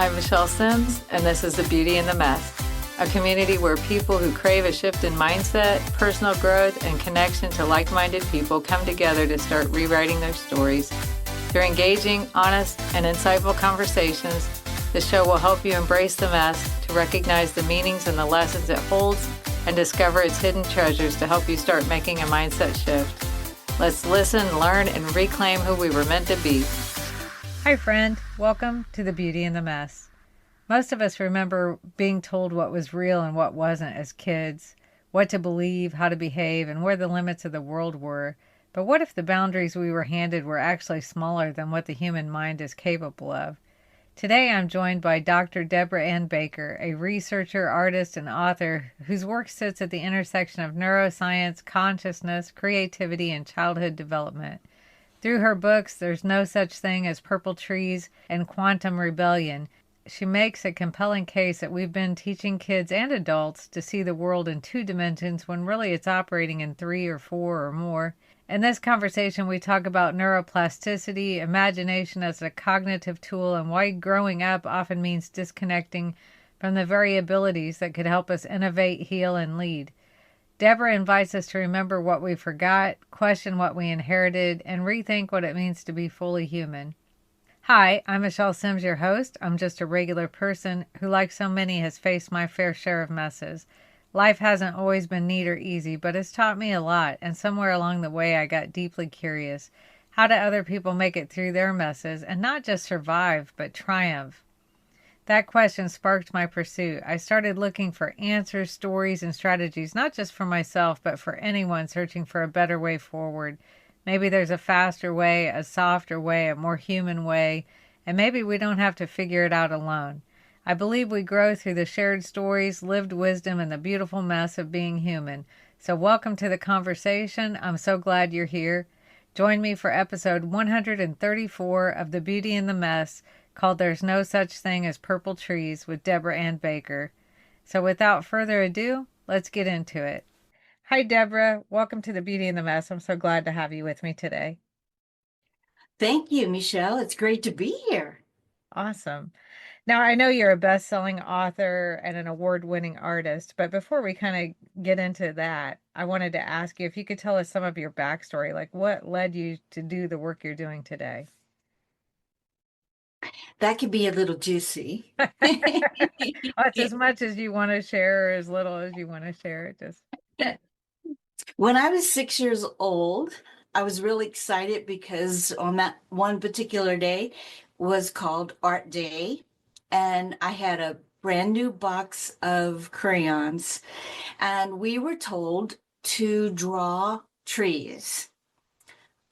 I'm Michelle Sims, and this is The Beauty in the Mess, a community where people who crave a shift in mindset, personal growth, and connection to like-minded people come together to start rewriting their stories. Through engaging, honest, and insightful conversations, the show will help you embrace the mess, to recognize the meanings and the lessons it holds, and discover its hidden treasures to help you start making a mindset shift. Let's listen, learn, and reclaim who we were meant to be. Hi, friend. Welcome to The Beauty in the Mess. Most of us remember being told what was real and what wasn't as kids, what to believe, how to behave, and where the limits of the world were. But what if the boundaries we were handed were actually smaller than what the human mind is capable of? Today I'm joined by Dr. Deborah Ann Baker, a researcher, artist, and author whose work sits at the intersection of neuroscience, consciousness, creativity, and childhood development. Through her books, There's No Such Thing as Purple Trees and Quantum Rebellion, she makes a compelling case that we've been teaching kids and adults to see the world in 2 dimensions when really it's operating in 3 or 4 or more. In this conversation, we talk about neuroplasticity, imagination as a cognitive tool, and why growing up often means disconnecting from the variabilities that could help us innovate, heal, and lead. Deborah invites us to remember what we forgot, question what we inherited, and rethink what it means to be fully human. Hi, I'm Michelle Sims, your host. I'm just a regular person who, like so many, has faced my fair share of messes. Life hasn't always been neat or easy, but it's taught me a lot, and somewhere along the way I got deeply curious. How do other people make it through their messes and not just survive, but triumph? That question sparked my pursuit. I started looking for answers, stories, and strategies, not just for myself, but for anyone searching for a better way forward. Maybe there's a faster way, a softer way, a more human way, and maybe we don't have to figure it out alone. I believe we grow through the shared stories, lived wisdom, and the beautiful mess of being human. So welcome to the conversation. I'm so glad you're here. Join me for episode 134 of The Beauty in the Mess, called There's No Such Thing as Purple Trees with Deborah Ann Baker. So without further ado, let's get into it. Hi, Deborah. Welcome to The Beauty in the Mess. I'm so glad to have you with me today. Thank you, Michelle. It's great to be here. Awesome. Now, I know you're a best-selling author and an award-winning artist, but before we kind of get into that, I wanted to ask you if you could tell us some of your backstory, like what led you to do the work you're doing today? That could be a little juicy. That's as much as you want to share or as little as you want to share. When I was 6 years old, I was really excited because on that one particular day was called Art Day, and I had a brand new box of crayons, and we were told to draw trees.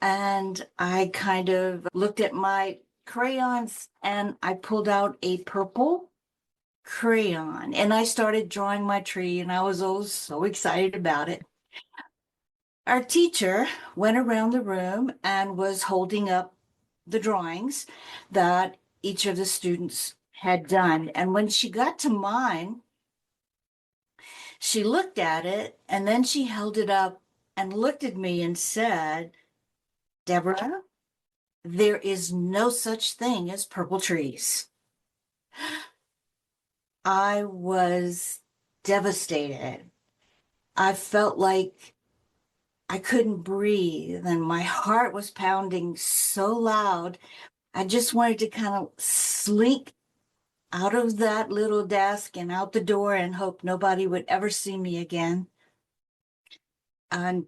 And I kind of looked at my crayons and I pulled out a purple crayon and I started drawing my tree, and I was oh so excited about it. Our teacher went around the room and was holding up the drawings that each of the students had done. And when she got to mine, she looked at it and then she held it up and looked at me and said, "Deborah, there is no such thing as purple trees." I was devastated. I felt like I couldn't breathe and my heart was pounding so loud. I just wanted to kind of slink out of that little desk and out the door and hope nobody would ever see me again. And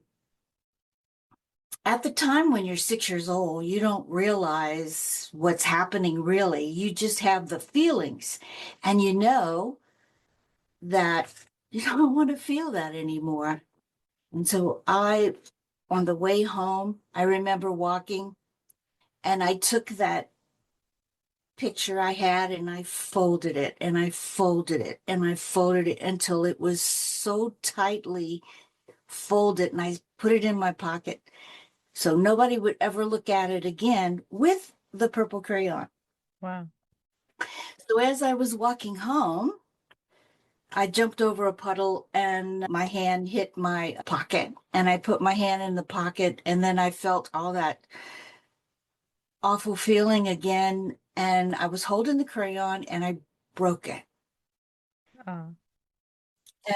at the time when you're 6 years old, you don't realize what's happening really. You just have the feelings and you know that you don't want to feel that anymore. And so on the way home, I remember walking and I took that picture I had and I folded it and I folded it and I folded it until it was so tightly folded, and I put it in my pocket so nobody would ever look at it again with the purple crayon. Wow. So as I was walking home, I jumped over a puddle and my hand hit my pocket, and I put my hand in the pocket, and then I felt all that awful feeling again. and I was holding the crayon and I broke it. Oh,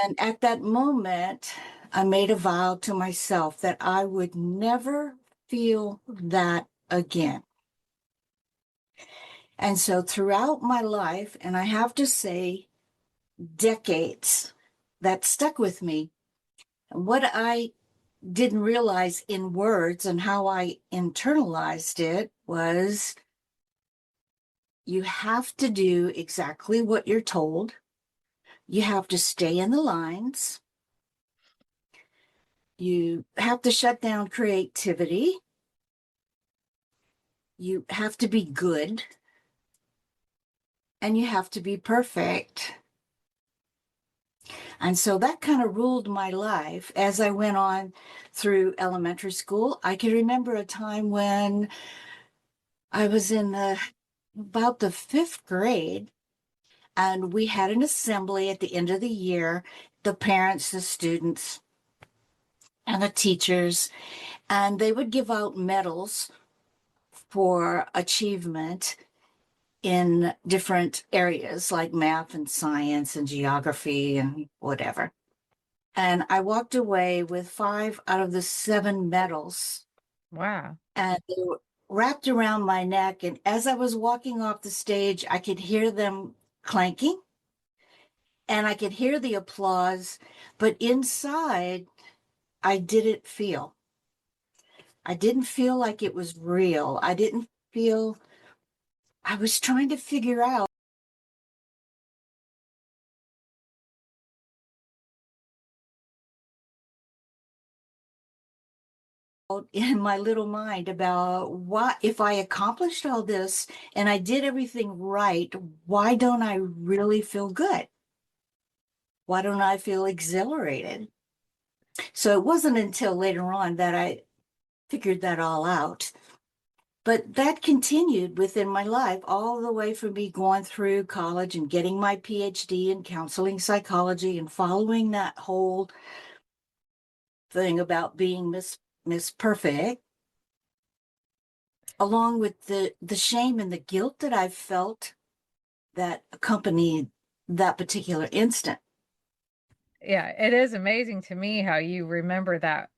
And at that moment, I made a vow to myself that I would never feel that again. And so throughout my life, and I have to say, decades, that stuck with me. What I didn't realize in words and how I internalized it was you have to do exactly what you're told. You have to stay in the lines. You have to shut down creativity. You have to be good. And you have to be perfect. And so that kind of ruled my life as I went on through elementary school. I can remember a time when I was in about the fifth grade, and we had an assembly at the end of the year, the parents, the students, and the teachers, and they would give out medals for achievement in different areas like math and science and geography and whatever. And I walked away with 5 out of the 7 medals, wow. and they were wrapped around my neck. And as I was walking off the stage, I could hear them clanking and I could hear the applause, but inside, I didn't feel. I didn't feel like it was real. I didn't feel, I was trying to figure out in my little mind about what if I accomplished all this and I did everything right, why don't I really feel good? Why don't I feel exhilarated? So it wasn't until later on that I figured that all out. But that continued within my life all the way from me going through college and getting my PhD in counseling psychology and following that whole thing about being Miss Perfect, along with the shame and the guilt that I felt that accompanied that particular instant. Yeah, it is amazing to me how you remember that.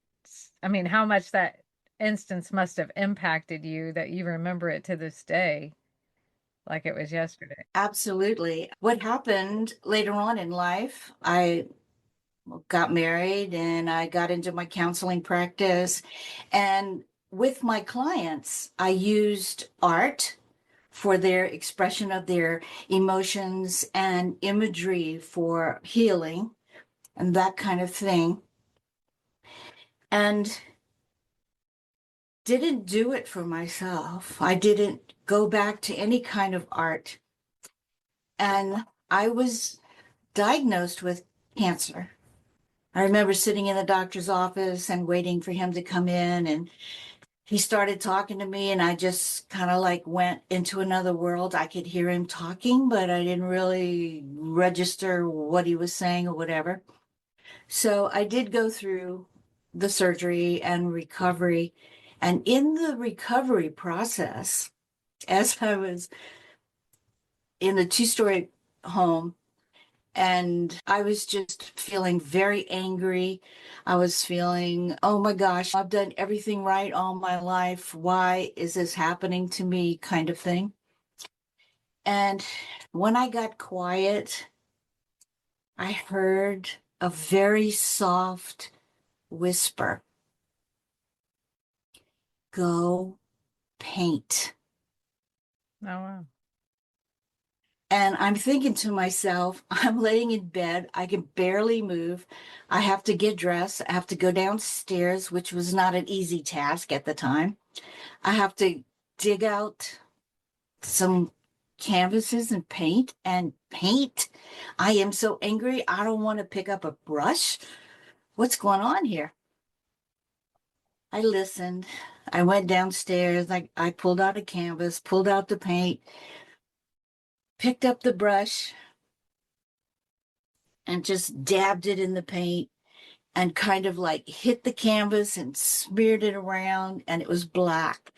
I mean, how much that instance must have impacted you that you remember it to this day like it was yesterday. Absolutely. What happened later on in life, I got married and I got into my counseling practice. And with my clients, I used art for their expression of their emotions and imagery for healing and that kind of thing. And didn't do it for myself. I didn't go back to any kind of art. And I was diagnosed with cancer. I remember sitting in the doctor's office and waiting for him to come in, and he started talking to me, and I just kind of like went into another world. I could hear him talking, but I didn't really register what he was saying or whatever. So I did go through the surgery and recovery. And in the recovery process, as I was in the two-story home, and I was just feeling very angry. I was feeling, oh my gosh, I've done everything right all my life. Why is this happening to me? Kind of thing. And when I got quiet, I heard a very soft whisper, go paint. Oh, wow. And I'm thinking to myself, I'm laying in bed. I can barely move. I have to get dressed. I have to go downstairs, which was not an easy task at the time. I have to dig out some canvases and paint and paint. I am so angry. I don't want to pick up a brush. What's going on here? I listened. I went downstairs. I pulled out a canvas, pulled out the paint, picked up the brush, and just dabbed it in the paint and kind of like hit the canvas and smeared it around, and it was black.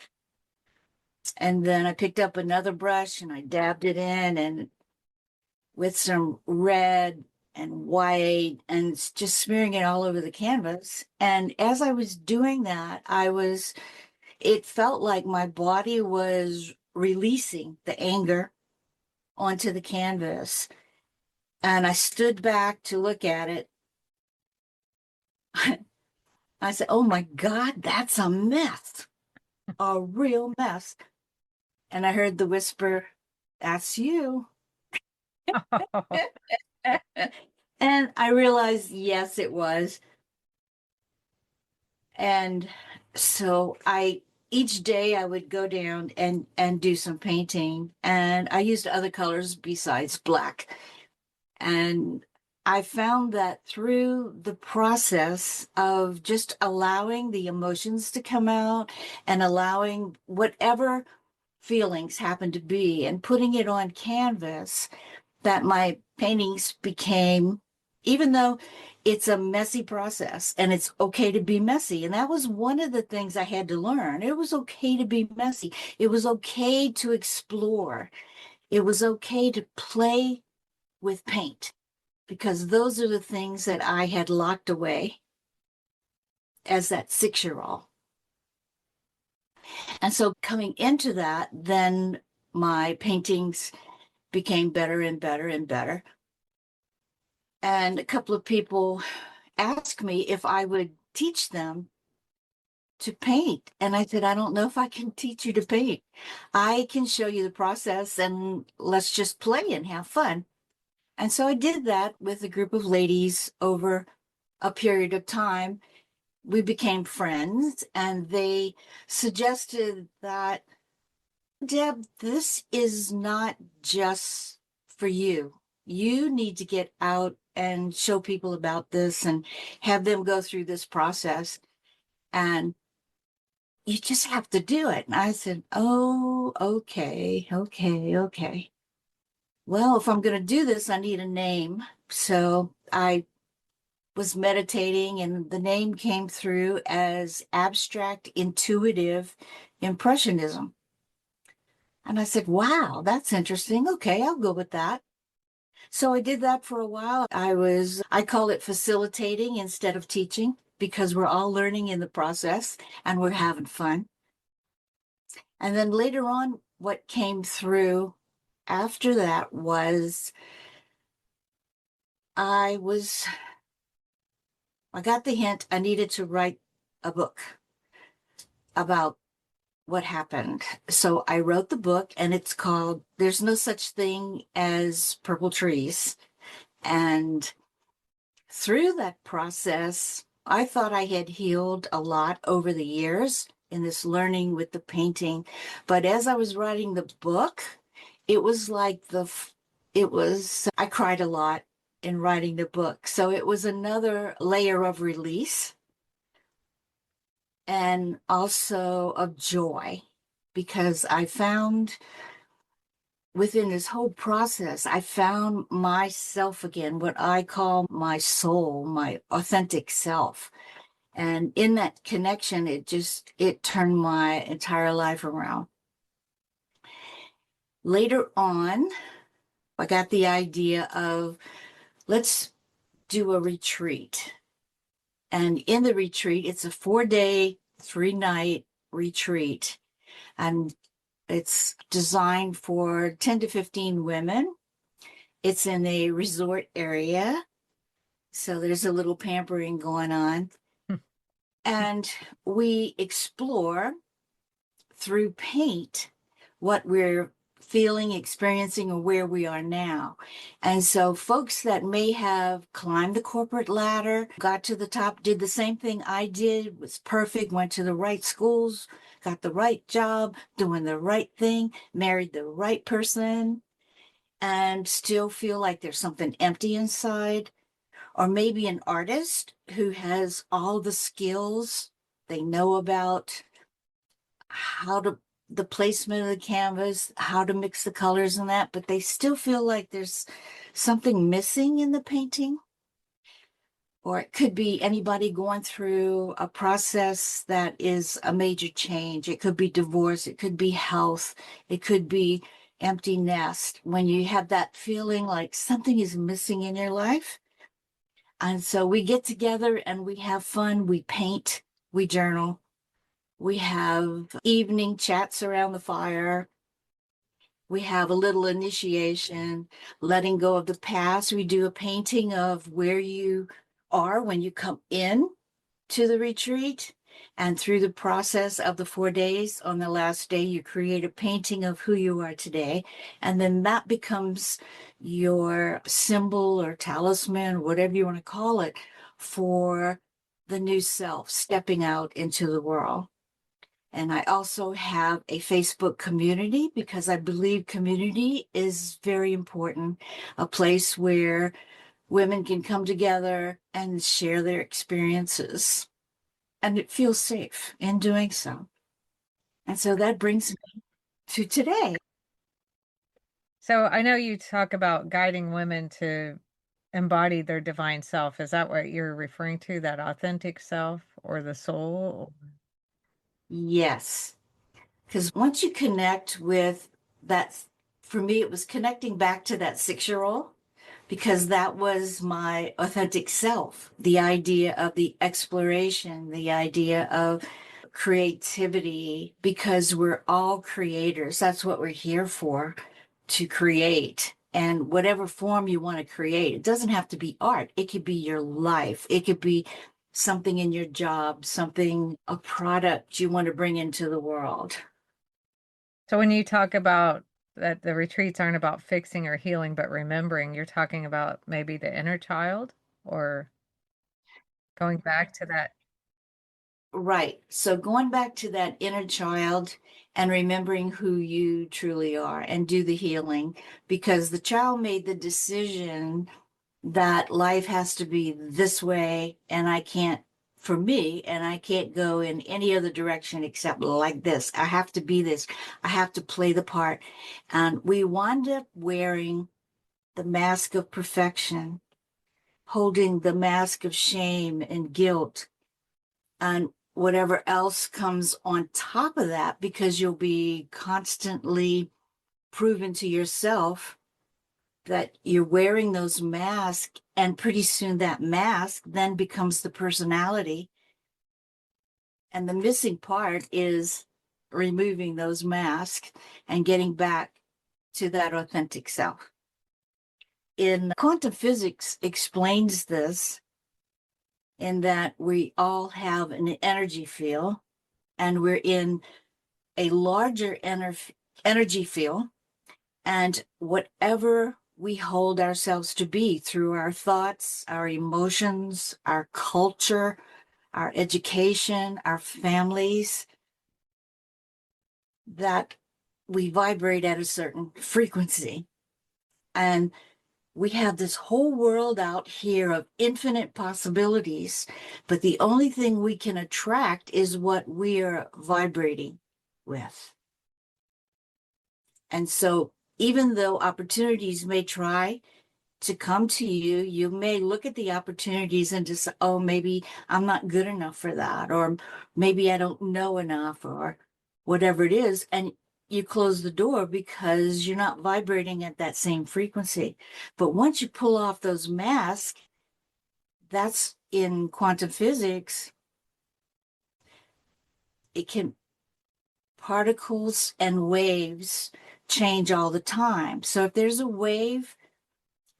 And then I picked up another brush and I dabbed it in and with some red and white and just smearing it all over the canvas. And as I was doing that, it felt like my body was releasing the anger onto the canvas. And I stood back to look at it. I said, oh my God, that's a mess, a real mess. And I heard the whisper, that's you. And I realized, yes, it was. And so each day I would go down and do some painting. And I used other colors besides black. And I found that through the process of just allowing the emotions to come out and allowing whatever feelings happen to be and putting it on canvas, that my paintings became, even though it's a messy process and it's okay to be messy. And that was one of the things I had to learn. It was okay to be messy. It was okay to explore. It was okay to play with paint because those are the things that I had locked away as that 6-year-old. And so coming into that, then my paintings became better and better and better. And a couple of people asked me if I would teach them to paint. And I said, I don't know if I can teach you to paint. I can show you the process and let's just play and have fun. And so I did that with a group of ladies over a period of time. We became friends and they suggested that, Deb, this is not just for you. You need to get out and show people about this and have them go through this process. And you just have to do it. And I said, oh, okay. Well, if I'm going to do this, I need a name. So I was meditating and the name came through as abstract intuitive impressionism. And I said, wow, that's interesting. Okay, I'll go with that. So I did that for a while. I call it facilitating instead of teaching because we're all learning in the process and we're having fun. And then later on, what came through after that was I was, I got the hint I needed to write a book about what happened. So I wrote the book and it's called There's No Such Thing as Purple Trees. And through that process, I thought I had healed a lot over the years in this learning with the painting. But as I was writing the book, it was like I cried a lot in writing the book. So it was another layer of release and also of joy because I found within this whole process, I found myself again, what I call my soul, my authentic self. And in that connection, it turned my entire life around. Later on, I got the idea of let's do a retreat. And in the retreat, it's a 4-day, 3-night retreat. And it's designed for 10 to 15 women. It's in a resort area. So there's a little pampering going on. And we explore through paint what we're feeling, experiencing, or where we are now. And so folks that may have climbed the corporate ladder, got to the top, did the same thing I did, was perfect, went to the right schools, got the right job, doing the right thing, married the right person, and still feel like there's something empty inside. Or maybe an artist who has all the skills they know about the placement of the canvas, how to mix the colors and that, but they still feel like there's something missing in the painting. or it could be anybody going through a process that is a major change. It could be divorce, it could be health, it could be empty nest. When you have that feeling like something is missing in your life. And so we get together and we have fun, we paint, we journal, we have evening chats around the fire. We have a little initiation, letting go of the past. We do a painting of where you are when you come in to the retreat. And through the process of the 4 days, on the last day, you create a painting of who you are today. And then that becomes your symbol or talisman, whatever you want to call it, for the new self stepping out into the world. And I also have a Facebook community because I believe community is very important, a place where women can come together and share their experiences. And it feels safe in doing so. And so that brings me to today. So I know you talk about guiding women to embody their divine self. Is that what you're referring to, that authentic self or the soul? Yes. Because once you connect with that, for me, it was connecting back to that 6-year-old because that was my authentic self. The idea of the exploration, the idea of creativity, because we're all creators. That's what we're here for, to create. And whatever form you want to create, it doesn't have to be art. It could be your life. It could be something in your job, something, a product you want to bring into the world. So when you talk about that the retreats aren't about fixing or healing, but remembering, you're talking about maybe the inner child or going back to that. Right. So going back to that inner child and remembering who you truly are and do the healing because the child made the decision that life has to be this way and I can't, for me, and I can't go in any other direction except like this. I have to be this. I have to play the part. And we wind up wearing the mask of perfection, holding the mask of shame and guilt and whatever else comes on top of that, because you'll be constantly proven to yourself that you're wearing those masks. And pretty soon that mask then becomes the personality. And the missing part is removing those masks and getting back to that authentic self. In quantum physics explains this in that we all have an energy field and we're in a larger energy field, and whatever we hold ourselves to be through our thoughts, our emotions, our culture, our education, our families, that we vibrate at a certain frequency. And we have this whole world out here of infinite possibilities, but the only thing we can attract is what we are vibrating with. And so, even though opportunities may try to come to you, you may look at the opportunities and just, oh, maybe I'm not good enough for that, or maybe I don't know enough, or whatever it is. And you close the door because you're not vibrating at that same frequency. But once you pull off those masks, that's in quantum physics, it can, particles and waves change all the time. So if there's a wave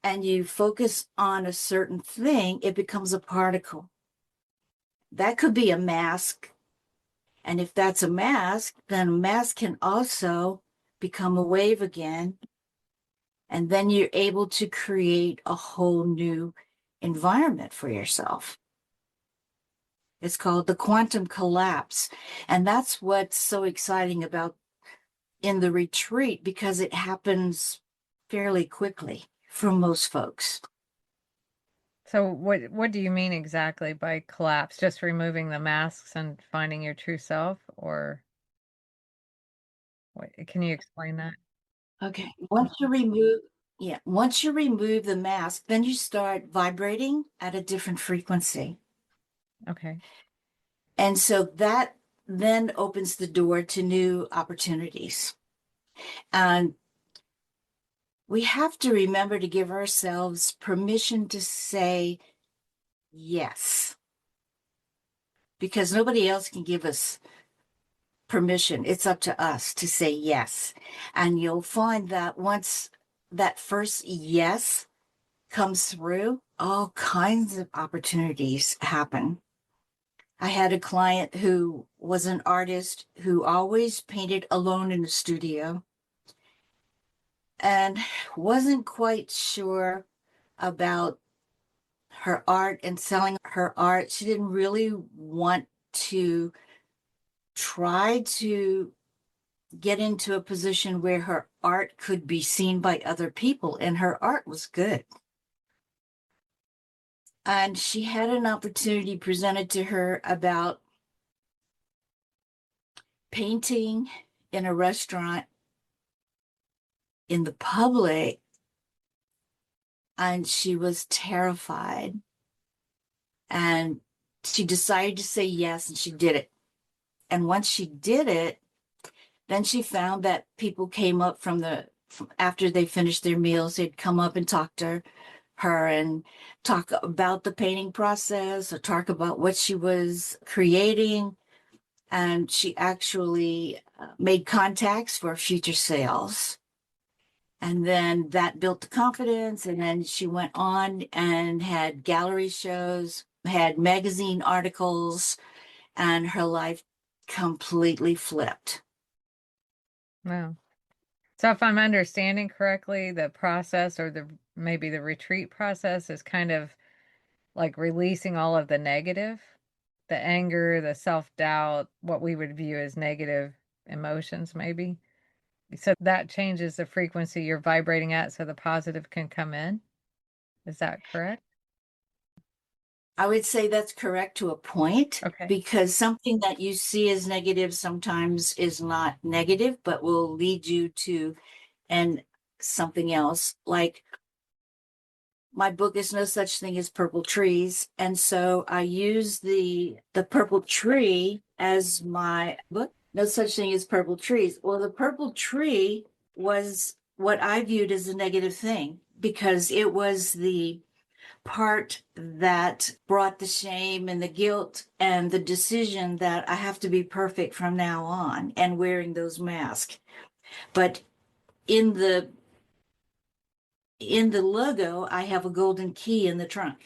and you focus on a certain thing, it becomes a particle. That could be a mask. And if that's a mask, then a mask can also become a wave again. And then you're able to create a whole new environment for yourself. It's called the quantum collapse. And that's what's so exciting about in the retreat, because it happens fairly quickly for most folks. So what do you mean exactly by collapse? Just removing the masks and finding your true self, or what, can you explain that? Okay. Once you remove, Yeah, once you remove the mask, then you start vibrating at a different frequency. Okay. And so that then opens the door to new opportunities. And we have to remember to give ourselves permission to say yes, because nobody else can give us permission. It's up to us to say yes. And you'll find that once that first yes comes through, all kinds of opportunities happen. I had a client who was an artist who always painted alone in the studio and wasn't quite sure about her art and selling her art. She didn't really want to try to get into a position where her art could be seen by other people, and her art was good. And she had an opportunity presented to her about painting in a restaurant in the public, and she was terrified. And she decided to say yes, and she did it. And once she did it, then she found that people came up after they finished their meals, they'd come up and talk to her and talk about the painting process or talk about what she was creating. And she actually made contacts for future sales. And then that built the confidence. And then she went on and had gallery shows, had magazine articles, and her life completely flipped. Wow. So if I'm understanding correctly, the process or maybe the retreat process is kind of like releasing all of the negative, the anger, the self-doubt, what we would view as negative emotions, maybe. So that changes the frequency you're vibrating at so the positive can come in. Is that correct? I would say that's correct to a point, Okay. because something that you see as negative sometimes is not negative, but will lead you to and something else. Like my book is No Such Thing as Purple Trees. And so I use the purple tree as my book. No Such Thing as Purple Trees. Well, the purple tree was what I viewed as a negative thing because it was the part that brought the shame and the guilt and the decision that I have to be perfect from now on and wearing those masks. But in the logo, I have a golden key in the trunk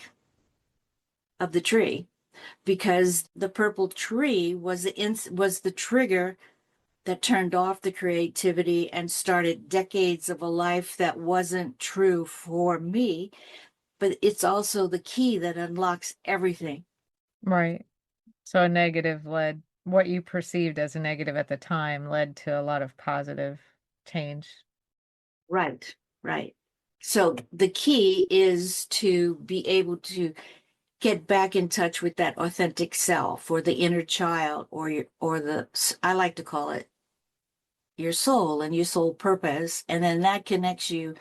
of the tree because the purple tree was the trigger that turned off the creativity and started decades of a life that wasn't true for me, but it's also the key that unlocks everything. Right. So a negative led, what you perceived as a negative at the time led to a lot of positive change. Right, right. So the key is to be able to get back in touch with that authentic self or the inner child I like to call it your soul and your soul purpose. And then that connects you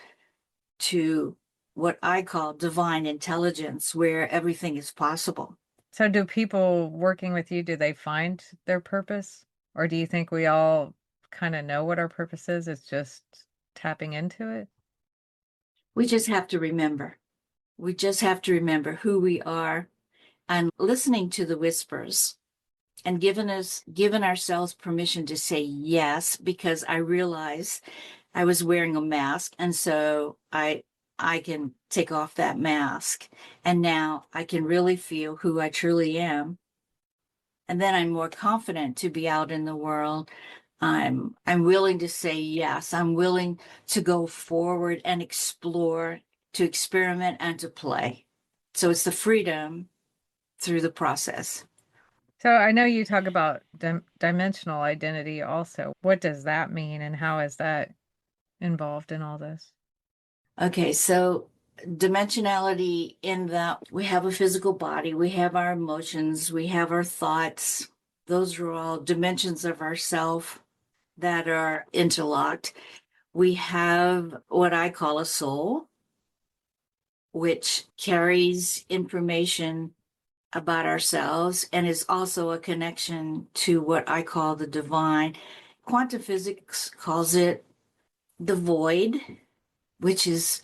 to what I call divine intelligence, where everything is possible. So do people working with you, do they find their purpose? Or do you think we all kind of know what our purpose is? It's just tapping into it? We just have to remember. We just have to remember who we are and listening to the whispers and given ourselves permission to say yes, because I realized I was wearing a mask, and so I can take off that mask, and now I can really feel who I truly am, and then I'm more confident to be out in the world. I'm willing to say yes. I'm willing to go forward and explore, to experiment and to play. So it's the freedom through the process. So I know you talk about dimensional identity also. What does that mean and how is that involved in all this? Okay, so dimensionality in that we have a physical body, we have our emotions, we have our thoughts. Those are all dimensions of ourself that are interlocked. We have what I call a soul, which carries information about ourselves and is also a connection to what I call the divine. Quantum physics calls it the void, which is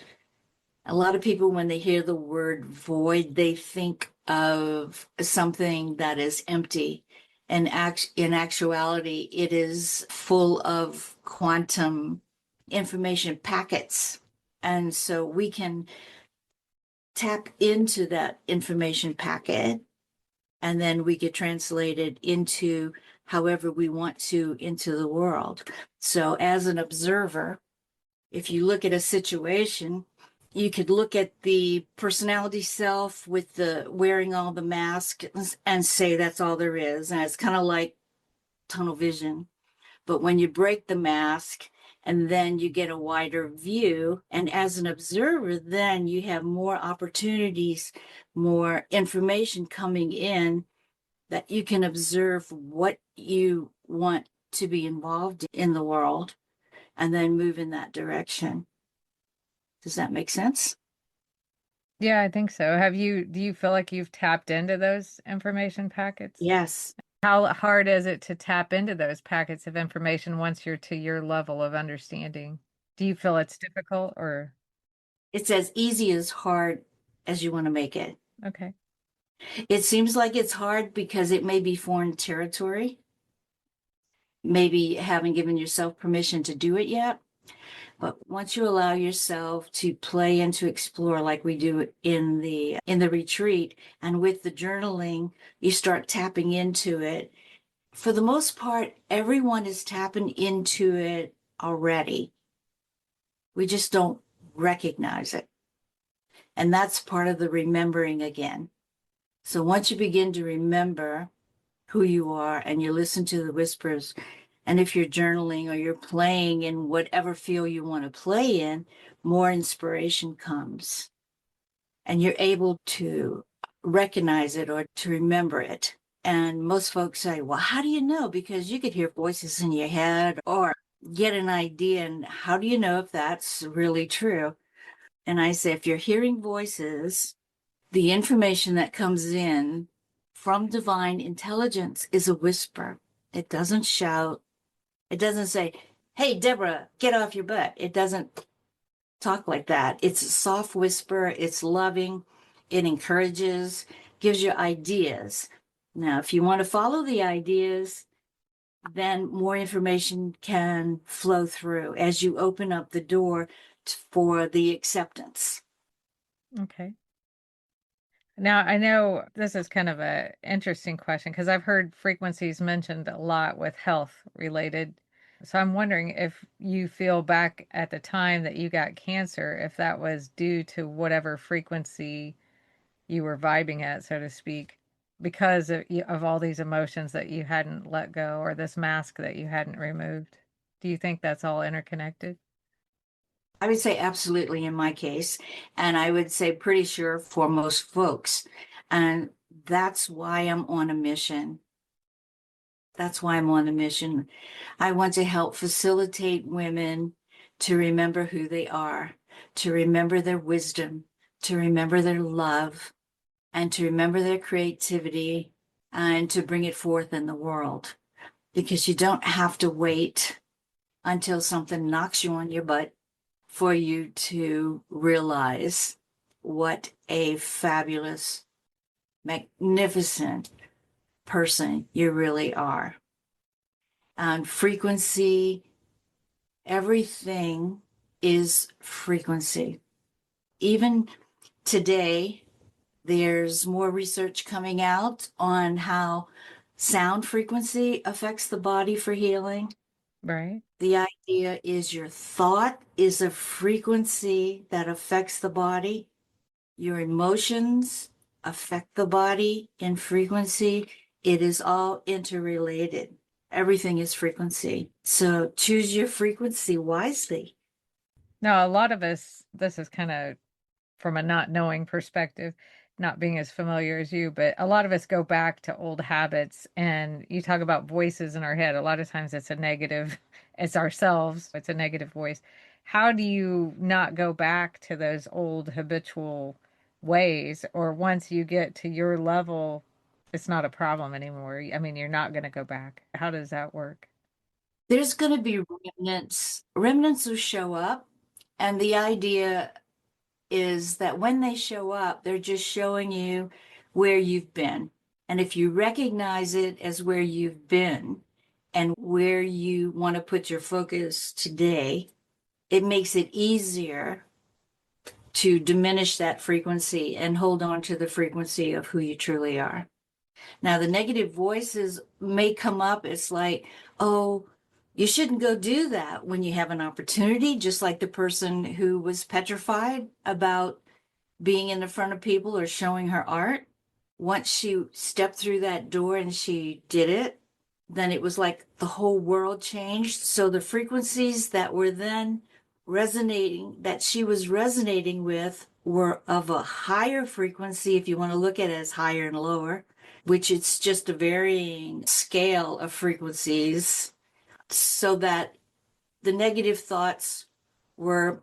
a lot of people, when they hear the word void, they think of something that is empty. And in actuality, it is full of quantum information packets. And so we can tap into that information packet, and then we get translated into however we want to into the world. So as an observer, if you look at a situation, you could look at the personality self with the wearing all the masks and say that's all there is. And it's kind of like tunnel vision. But when you break the mask and then you get a wider view, and as an observer, then you have more opportunities, more information coming in that you can observe what you want to be involved in the world and then move in that direction. Does that make sense? Yeah, I think so. Do you feel like you've tapped into those information packets? Yes. How hard is it to tap into those packets of information once you're to your level of understanding? Do you feel it's difficult or It's as easy as hard as you want to make it. okay? It seems like it's hard because it may be foreign territory. Maybe haven't given yourself permission to do it yet. But once you allow yourself to play and to explore like we do in the retreat and with the journaling, you start tapping into it. For the most part, everyone is tapping into it already. We just don't recognize it. And that's part of the remembering again. So once you begin to remember who you are and you listen to the whispers, and if you're journaling or you're playing in whatever field you want to play in, more inspiration comes. And you're able to recognize it or to remember it. And most folks say, well, how do you know? Because you could hear voices in your head or get an idea. And how do you know if that's really true? And I say, if you're hearing voices, the information that comes in from divine intelligence is a whisper. It doesn't shout. It doesn't say, hey, Deborah, get off your butt. It doesn't talk like that. It's a soft whisper. It's loving. It encourages, gives you ideas. Now, if you want to follow the ideas, then more information can flow through as you open up the door for the acceptance. Okay. Now, I know this is kind of a interesting question because I've heard frequencies mentioned a lot with health related. So I'm wondering if you feel back at the time that you got cancer, if that was due to whatever frequency you were vibing at, so to speak, because of all these emotions that you hadn't let go or this mask that you hadn't removed. Do you think that's all interconnected? I would say absolutely in my case, and I would say pretty sure for most folks. And that's why I'm on a mission. That's why I'm on a mission. I want to help facilitate women to remember who they are, to remember their wisdom, to remember their love, and to remember their creativity and to bring it forth in the world. Because you don't have to wait until something knocks you on your butt for you to realize what a fabulous, magnificent person you really are. And frequency, everything is frequency. Even today, there's more research coming out on how sound frequency affects the body for healing. Right. The idea is your thought is a frequency that affects the body. Your emotions affect the body in frequency. It is all interrelated. Everything is frequency. So choose your frequency wisely. Now, a lot of us, this is kind of from a not knowing perspective. not being as familiar as you, but a lot of us go back to old habits. And you talk about voices in our head. A lot of times it's a negative, it's ourselves, it's a negative voice. How do you not go back to those old habitual ways? Or once you get to your level, it's not a problem anymore. I mean, you're not going to go back. How does that work? There's going to be remnants. Remnants will show up. And the idea is that when they show up, they're just showing you where you've been. And if you recognize it as where you've been and where you want to put your focus today, it makes it easier to diminish that frequency and hold on to the frequency of who you truly are. Now, the negative voices may come up. It's like, oh, you shouldn't go do that when you have an opportunity, just like the person who was petrified about being in the front of people or showing her art. Once she stepped through that door and she did it, then it was like the whole world changed. So the frequencies that were then resonating, that she was resonating with, were of a higher frequency, if you want to look at it as higher and lower, which it's just a varying scale of frequencies, so that the negative thoughts were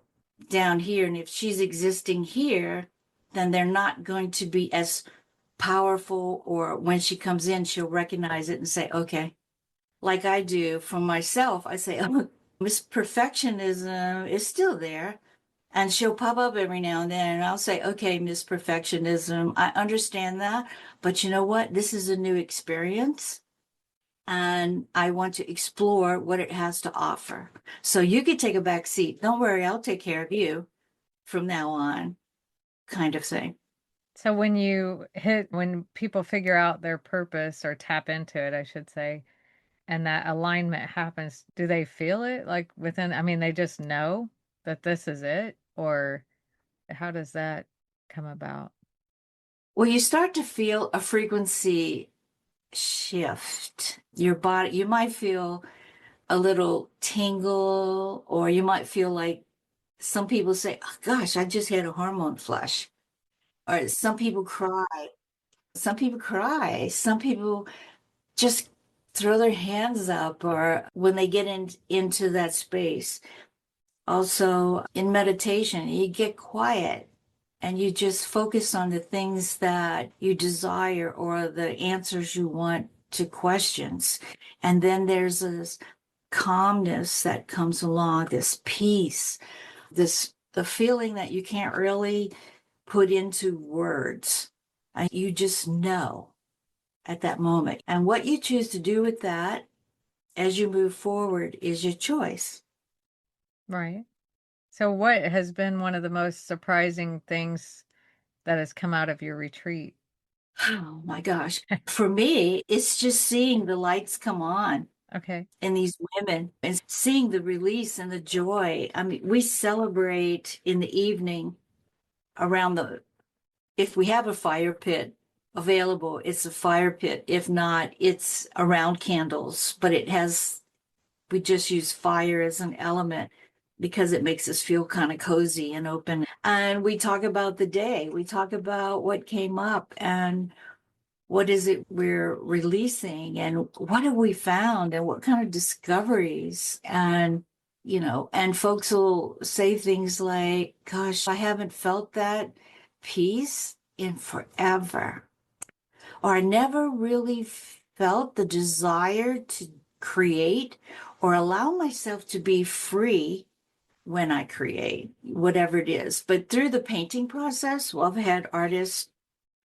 down here. And if she's existing here, then they're not going to be as powerful, or when she comes in, she'll recognize it and say, okay, like I do for myself, I say, oh, Miss Perfectionism is still there. And she'll pop up every now and then, and I'll say, okay, Miss Perfectionism, I understand that, but you know what? This is a new experience, and I want to explore what it has to offer. So you could take a back seat. Don't worry, I'll take care of you from now on, kind of thing. So when people figure out their purpose or tap into it, I should say, and that alignment happens, do they feel it like within, I mean, they just know that this is it, or how does that come about? Well, you start to feel a frequency shift. Your body, you might feel a little tingle, or you might feel like some people say, oh, gosh, I just had a hormone flush. Or some people cry. Some people cry. Some people just throw their hands up, or when they get into that space. Also, in meditation, you get quiet and you just focus on the things that you desire or the answers you want to questions. And then there's this calmness that comes along, this peace, this the feeling that you can't really put into words. And you just know at that moment. And what you choose to do with that as you move forward is your choice. Right. So what has been one of the most surprising things that has come out of your retreat? Oh my gosh. For me, it's just seeing the lights come on Okay. in these women and seeing the release and the joy. I mean, we celebrate in the evening around if we have a fire pit available, it's a fire pit. If not, it's around candles, but we just use fire as an element because it makes us feel kind of cozy and open. And we talk about the day, we talk about what came up and what is it we're releasing and what have we found and what kind of discoveries. And and folks will say things like, gosh, I haven't felt that peace in forever, or I never really felt the desire to create or allow myself to be free when I create, whatever it is. But through the painting process, well, I've had artists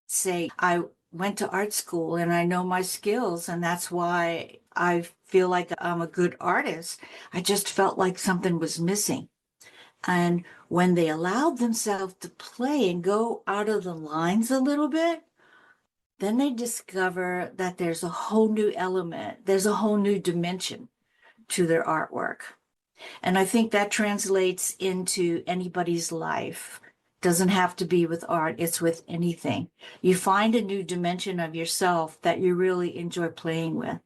say, I went to art school and I know my skills, and that's why I feel like I'm a good artist. I just felt like something was missing. And when they allowed themselves to play and go out of the lines a little bit, then they discover that there's a whole new element, there's a whole new dimension to their artwork. And I think that translates into anybody's life. Doesn't have to be with art, it's with anything. You find a new dimension of yourself that you really enjoy playing with.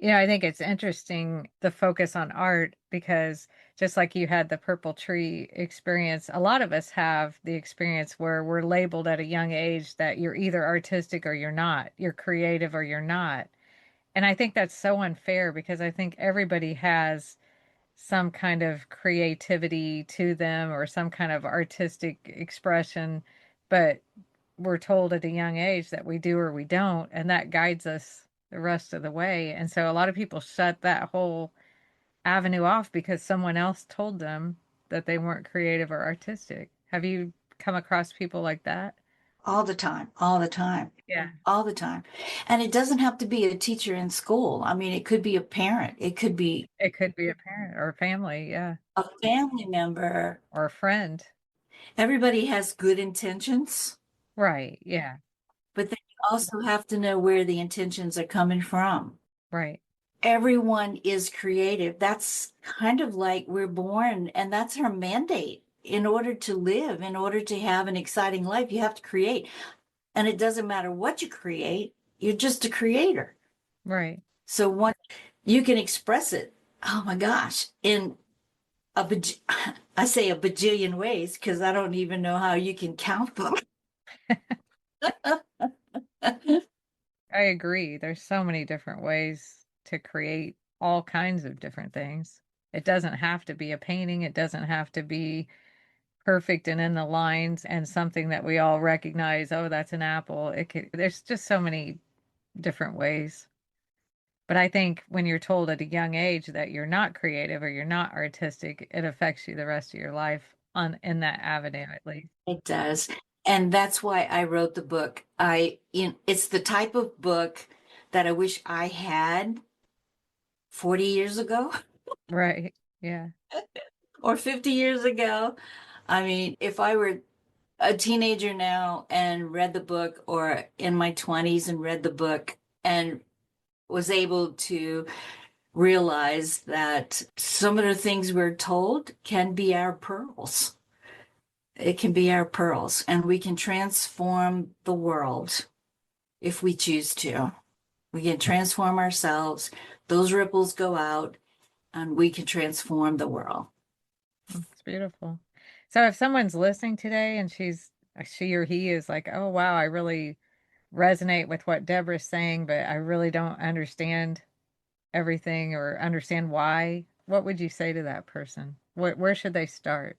I think it's interesting the focus on art because just like you had the purple tree experience, a lot of us have the experience where we're labeled at a young age that you're either artistic or you're not, you're creative or you're not. And I think that's so unfair because I think everybody has some kind of creativity to them or some kind of artistic expression, but we're told at a young age that we do or we don't, and that guides us the rest of the way. And so a lot of people shut that whole avenue off because someone else told them that they weren't creative or artistic. Have you come across people like that? All the time, all the time, Yeah. all the time. And it doesn't have to be a teacher in school. I mean, it could be a parent, it could be It could be a parent or a family, yeah, a family member. or a friend. Everybody has good intentions, Right. Yeah. but then you also have to know where the intentions are coming from. Right. Everyone is creative. That's kind of like we're born, and that's our mandate. In order to live, in order to have an exciting life, you have to create. And it doesn't matter what you create, you're just a creator. Right. So once you can express it, oh my gosh, in I say a bajillion ways because I don't even know how you can count them. I agree. There's so many different ways to create all kinds of different things. It doesn't have to be a painting. It doesn't have to be perfect and in the lines and something that we all recognize. Oh, that's an apple. There's just so many different ways. But I think when you're told at a young age that you're not creative or you're not artistic, it affects you the rest of your life on in that avenue at least. It does. And that's why I wrote the book. It's the type of book that I wish I had 40 years ago Right. Yeah. or 50 years ago. I mean, if I were a teenager now and read the book, or in my 20s and read the book and was able to realize that some of the things we're told can be our pearls. It can be our pearls, and we can transform the world if we choose to. We can transform ourselves. Those ripples go out, and we can transform the world. It's beautiful. So if someone's listening today and she or he is like, "Oh wow, I really resonate with what Deborah's saying, but I really don't understand everything or understand why," what would you say to that person? Where should they start?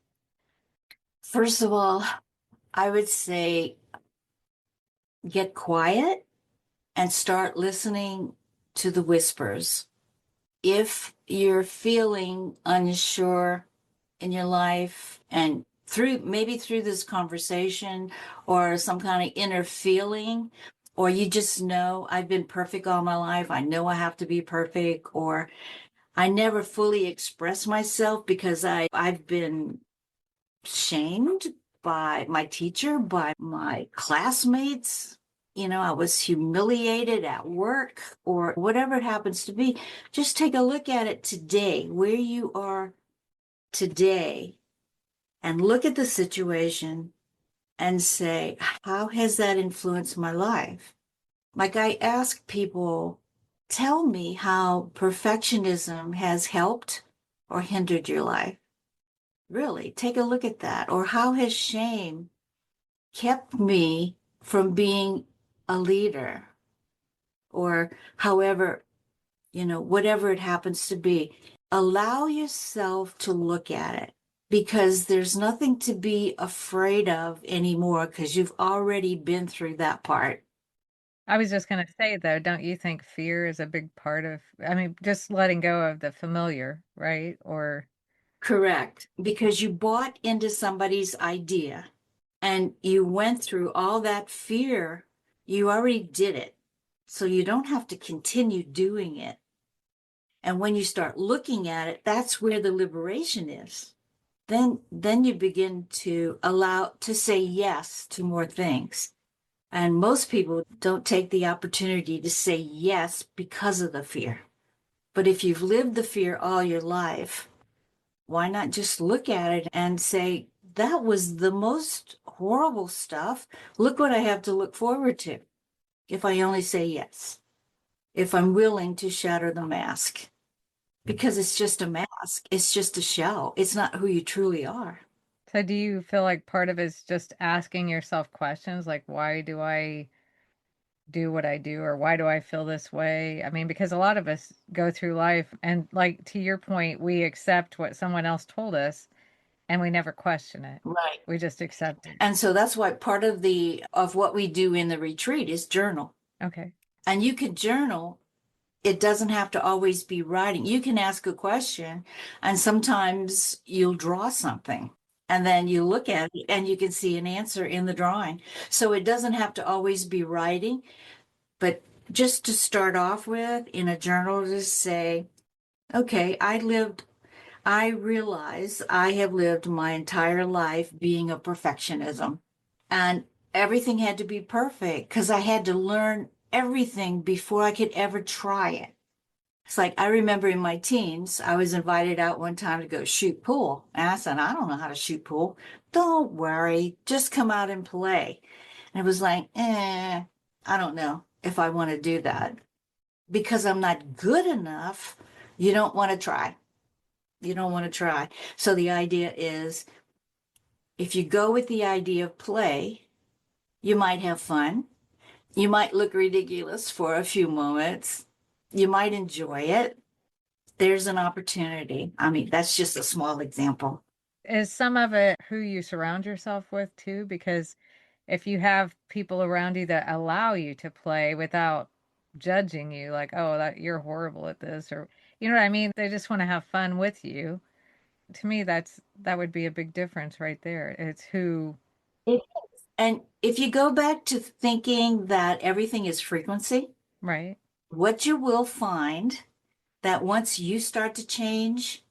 First of all, I would say get quiet and start listening to the whispers. If you're feeling unsure in your life, and through this conversation or some kind of inner feeling, or you just know I've been perfect all my life, I know I have to be perfect, or I never fully express myself because I've been shamed by my teacher, by my classmates. I was humiliated at work or whatever it happens to be. Just take a look at it today, where you are today, and look at the situation and say, how has that influenced my life? Like I ask people, tell me how perfectionism has helped or hindered your life. Really, take a look at that. Or how has shame kept me from being a leader? Or however, whatever it happens to be. Allow yourself to look at it because there's nothing to be afraid of anymore because you've already been through that part. I was just going to say though, don't you think fear is a big part of, I mean, just letting go of the familiar, right? Or Correct. Because you bought into somebody's idea and you went through all that fear. You already did it. So you don't have to continue doing it. And when you start looking at it, that's where the liberation is. Then you begin to allow to say yes to more things. And most people don't take the opportunity to say yes because of the fear. But if you've lived the fear all your life, why not just look at it and say, that was the most horrible stuff. Look what I have to look forward to if I only say yes. if I'm willing to shatter the mask, because it's just a mask. It's just a shell. It's not who you truly are. So do you feel like part of it's just asking yourself questions like, why do I do what I do, or why do I feel this way? I mean, because a lot of us go through life and, like, to your point, we accept what someone else told us and we never question it. Right. We just accept it. And so that's why part of the of what we do in the retreat is journal. Okay. And you could journal. It doesn't have to always be writing. You can ask a question, and sometimes you'll draw something, and then you look at it and you can see an answer in the drawing. So it doesn't have to always be writing, but just to start off with in a journal, just say, okay, I realize I have lived my entire life being a perfectionism, and everything had to be perfect because I had to learn everything before I could ever try it. It's like I remember in my teens, I was invited out one time to go shoot pool. And I said, I don't know how to shoot pool. Don't worry, just come out and play. And it was like, I don't know if I want to do that because I'm not good enough. You don't want to try. You don't want to try. So the idea is if you go with the idea of play, you might have fun. You might look ridiculous for a few moments. You might enjoy it. There's an opportunity. I mean, that's just a small example. Is some of it who you surround yourself with too? Because if you have people around you that allow you to play without judging you, like, oh, that you're horrible at this, or you know what I mean? They just want to have fun with you. To me, that would be a big difference right there. It's who, It- And if you go back to thinking that everything is frequency, right? what you will find that once you start to change,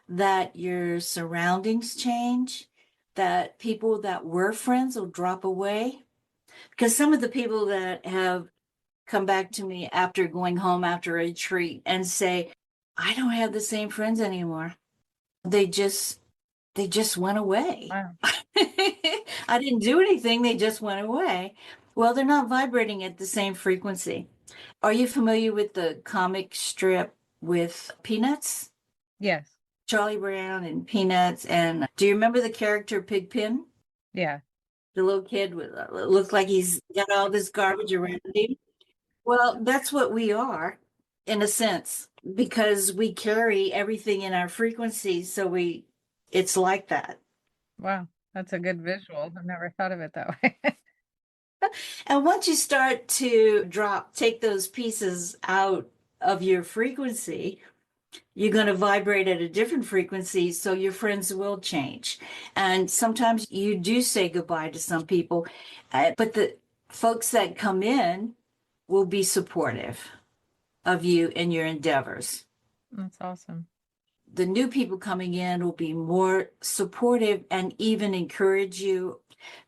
that your surroundings change, that people that were friends will drop away. Because some of the people that have come back to me after going home after a retreat and say, I don't have the same friends anymore. They just they just went away. Wow. I didn't do anything, they just went away. Well, they're not vibrating at the same frequency. Are you familiar with the comic strip with Peanuts? Yes. Charlie Brown and Peanuts. And do you remember the character Pigpen? Yeah. The little kid with looked like he's got all this garbage around him. Well, that's what we are in a sense because we carry everything in our frequency. So it's like that. Wow. That's a good visual. I've never thought of it that way. And once you start to take those pieces out of your frequency, you're going to vibrate at a different frequency. So your friends will change. And sometimes you do say goodbye to some people, but the folks that come in will be supportive of you and your endeavors. That's awesome. The new people coming in will be more supportive and even encourage you.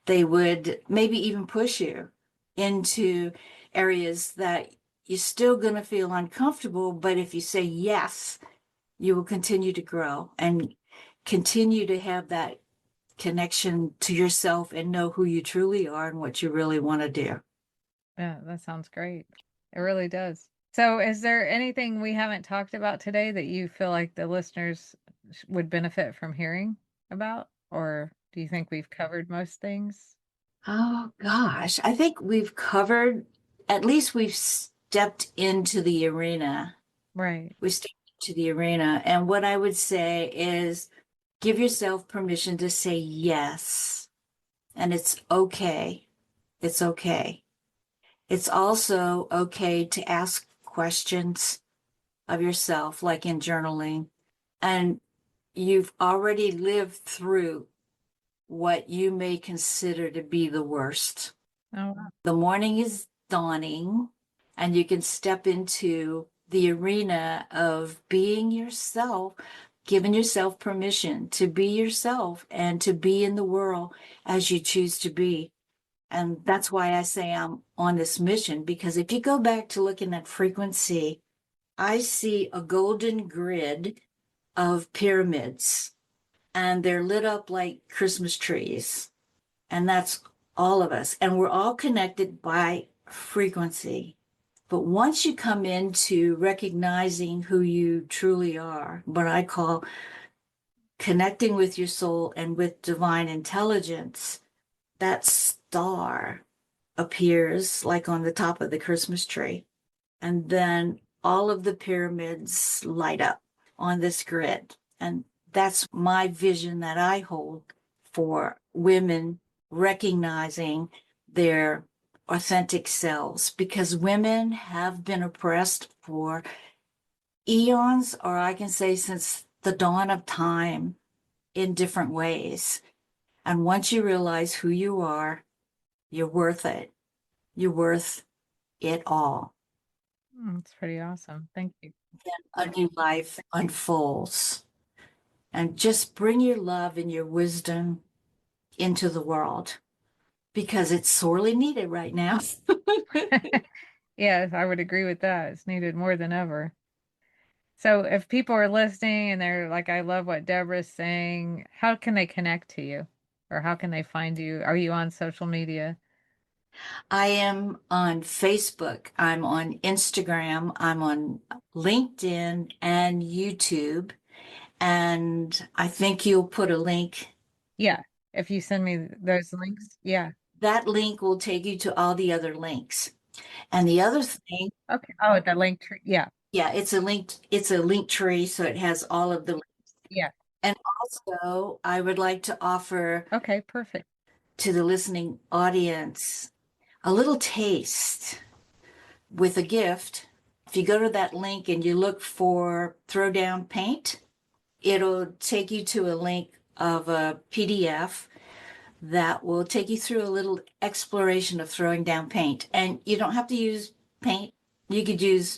They would maybe even push you into areas that you're still going to feel uncomfortable. But if you say yes, you will continue to grow and continue to have that connection to yourself and know who you truly are and what you really want to do. Yeah, that sounds great. It really does. So, is there anything we haven't talked about today that you feel like the listeners would benefit from hearing about? Or do you think we've covered most things? Oh gosh, I think we've covered, at least we've stepped into the arena. Right. We stepped into the arena. And what I would say is give yourself permission to say yes. And it's okay. It's okay. It's also okay to ask questions of yourself, like in journaling. And you've already lived through what you may consider to be the worst. Oh, wow. The morning is dawning, and you can step into the arena of being yourself, giving yourself permission to be yourself and to be in the world as you choose to be. And that's why I say I'm on this mission, because if you go back to looking at frequency, I see a golden grid of pyramids, and they're lit up like Christmas trees. And that's all of us. And we're all connected by frequency. But once you come into recognizing who you truly are, what I call connecting with your soul and with divine intelligence, that star appears like on the top of the Christmas tree. And then all of the pyramids light up on this grid. And that's my vision that I hold for women recognizing their authentic selves, because women have been oppressed for eons, or I can say since the dawn of time, in different ways. And once you realize who you are, you're worth it. You're worth it all. That's pretty awesome. Thank you. A new life unfolds. And just bring your love and your wisdom into the world because it's sorely needed right now. Yes, I would agree with that. It's needed more than ever. So if people are listening and they're like, I love what Deborah's saying, how can they connect to you? Or how can they find you? Are you on social media? I am on Facebook, I'm on Instagram, I'm on LinkedIn and YouTube. And I think you'll put a link. Yeah. If you send me those links. Yeah. That link will take you to all the other links. And the other thing, Okay. Oh, the link tree. Yeah. yeah, it's a link tree, so it has all of the. Yeah. And also, I would like to offer Okay. Perfect. to the listening audience a little taste with a gift. If you go to that link and you look for Throwdown Paint, it'll take you to a link of a PDF that will take you through a little exploration of throwing down paint. And you don't have to use paint. You could use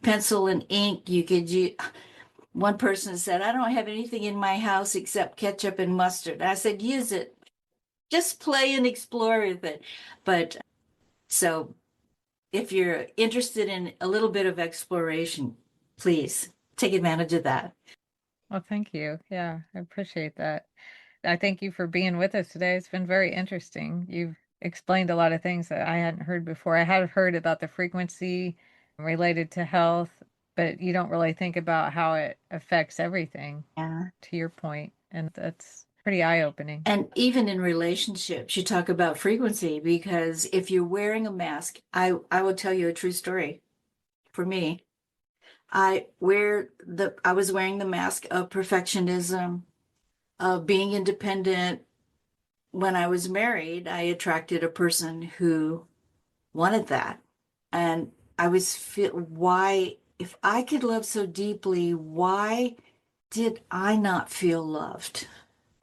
pencil and ink. You could use, one person said, I don't have anything in my house except ketchup and mustard. I said, use it. Just play and explore with it. But so if you're interested in a little bit of exploration, please take advantage of that. Well, thank you. Yeah. I appreciate that. I thank you for being with us today. It's been very interesting. You've explained a lot of things that I hadn't heard before. I had heard about the frequency related to health, but you don't really think about how it affects everything, Yeah. to your point, and that's pretty eye-opening. And even in relationships, you talk about frequency because if you're wearing a mask, I will tell you a true story. For me, I was wearing the mask of perfectionism, of being independent. When I was married, I attracted a person who wanted that. And I was feel why, if I could love so deeply, why did I not feel loved?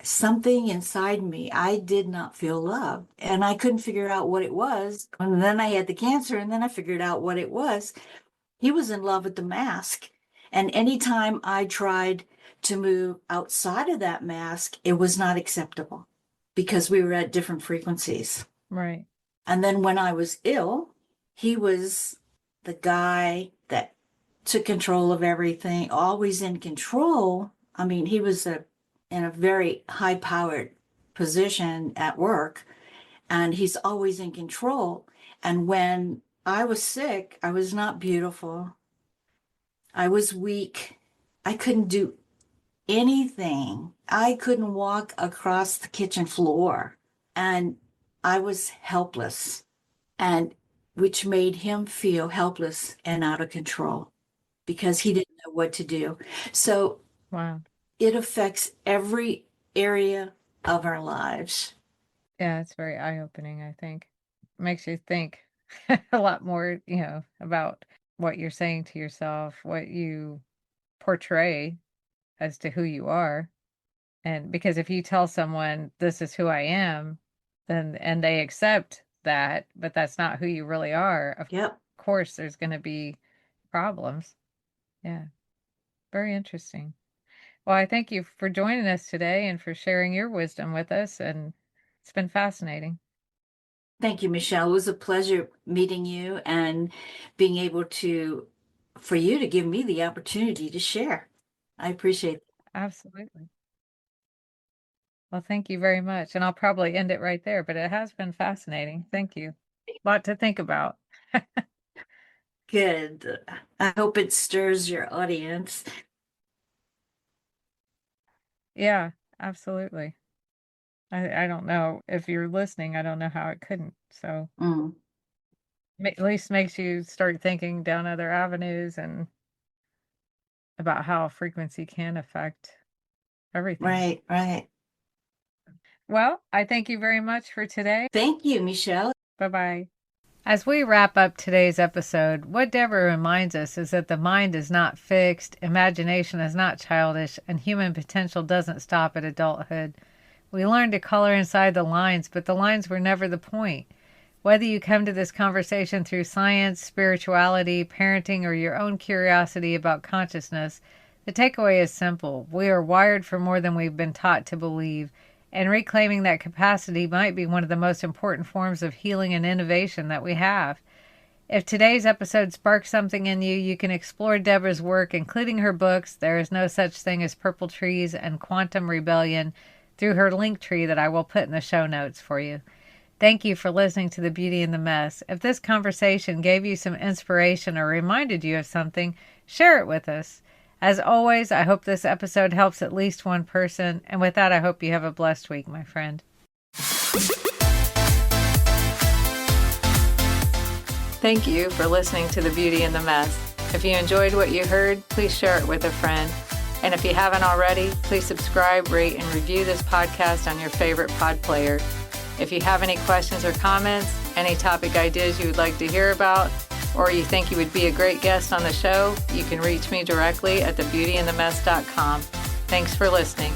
Something inside me, I did not feel loved. And I couldn't figure out what it was. And then I had the cancer, and then I figured out what it was. He was in love with the mask. And anytime I tried to move outside of that mask, it was not acceptable because we were at different frequencies. Right. And then when I was ill, he was the guy that took control of everything, always in control. I mean, he was in a very high powered position at work, and he's always in control. And when I was sick, I was not beautiful. I was weak. I couldn't do anything. I couldn't walk across the kitchen floor, and I was helpless, and which made him feel helpless and out of control because he didn't know what to do. So Wow. it affects every area of our lives. Yeah, it's very eye-opening, I think. Makes you think a lot more, about what you're saying to yourself, what you portray as to who you are. And because if you tell someone this is who I am, then and they accept that, but that's not who you really are, of Yep. course there's going to be problems. Yeah, very interesting. Well, I thank you for joining us today and for sharing your wisdom with us, and it's been fascinating. Thank you, Michelle. It was a pleasure meeting you and being able for you to give me the opportunity to share. I appreciate it. Absolutely. Well, thank you very much. And I'll probably end it right there, but it has been fascinating. Thank you. A lot to think about. Good. I hope it stirs your audience. Yeah, absolutely. I don't know if you're listening, I don't know how it couldn't. So Mm, at least makes you start thinking down other avenues and about how frequency can affect everything. right, right. Well, I thank you very much for today. Thank you, Michelle. Bye-bye. As we wrap up today's episode, what Deborah reminds us is that the mind is not fixed, imagination is not childish, and human potential doesn't stop at adulthood. We learn to color inside the lines, but the lines were never the point. Whether you come to this conversation through science, spirituality, parenting, or your own curiosity about consciousness, the takeaway is simple. We are wired for more than we've been taught to believe, and reclaiming that capacity might be one of the most important forms of healing and innovation that we have. If today's episode sparked something in you, you can explore Deborah's work, including her books, There Is No Such Thing as Purple Trees and Quantum Rebellion, through her link tree that I will put in the show notes for you. Thank you for listening to The Beauty in the Mess. If this conversation gave you some inspiration or reminded you of something, share it with us. As always, I hope this episode helps at least one person. And with that, I hope you have a blessed week, my friend. Thank you for listening to The Beauty in the Mess. If you enjoyed what you heard, please share it with a friend. And if you haven't already, please subscribe, rate, and review this podcast on your favorite pod player. If you have any questions or comments, any topic ideas you would like to hear about, or you think you would be a great guest on the show, you can reach me directly at thebeautyinthemess.com. Thanks for listening.